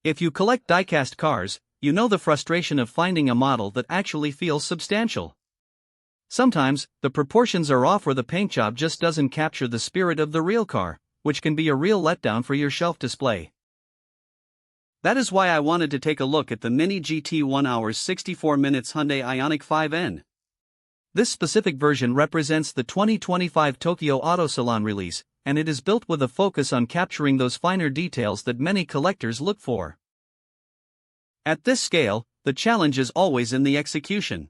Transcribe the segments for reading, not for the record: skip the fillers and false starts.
If you collect diecast cars, you know the frustration of finding a model that actually feels substantial. Sometimes, the proportions are off or the paint job just doesn't capture the spirit of the real car, which can be a real letdown for your shelf display. That is why I wanted to take a look at the MINI GT 1 hours 64 minutes Hyundai Ioniq 5N. This specific version represents the 2025 Tokyo Auto Salon release, and it is built with a focus on capturing those finer details that many collectors look for. At this scale, the challenge is always in the execution.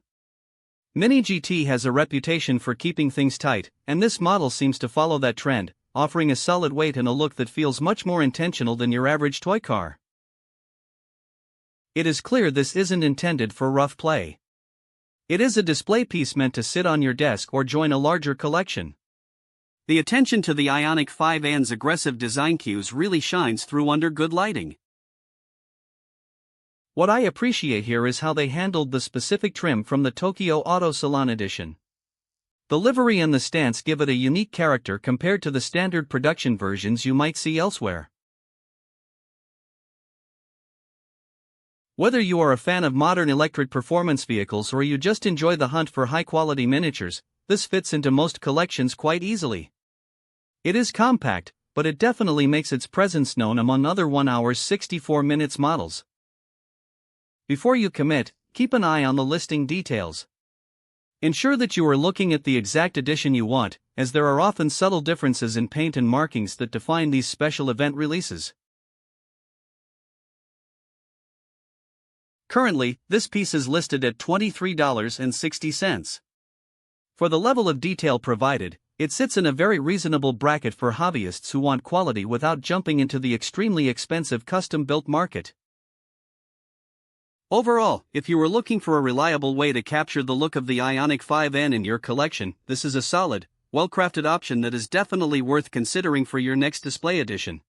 MINI GT has a reputation for keeping things tight, and this model seems to follow that trend, offering a solid weight and a look that feels much more intentional than your average toy car. It is clear this isn't intended for rough play. It is a display piece meant to sit on your desk or join a larger collection. The attention to the Ioniq 5N's aggressive design cues really shines through under good lighting. What I appreciate here is how they handled the specific trim from the Tokyo Auto Salon edition. The livery and the stance give it a unique character compared to the standard production versions you might see elsewhere. Whether you are a fan of modern electric performance vehicles or you just enjoy the hunt for high-quality miniatures, this fits into most collections quite easily. It is compact, but it definitely makes its presence known among other 1 hours 64 minutes models. Before you commit, keep an eye on the listing details. Ensure that you are looking at the exact edition you want, as there are often subtle differences in paint and markings that define these special event releases. Currently, this piece is listed at $23.60. For the level of detail provided, it sits in a very reasonable bracket for hobbyists who want quality without jumping into the extremely expensive custom-built market. Overall, if you were looking for a reliable way to capture the look of the Ioniq 5N in your collection, this is a solid, well-crafted option that is definitely worth considering for your next display edition.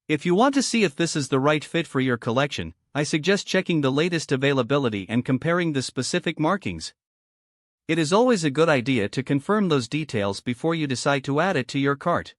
If you want to see if this is the right fit for your collection, I suggest checking the latest availability and comparing the specific markings. It is always a good idea to confirm those details before you decide to add it to your cart.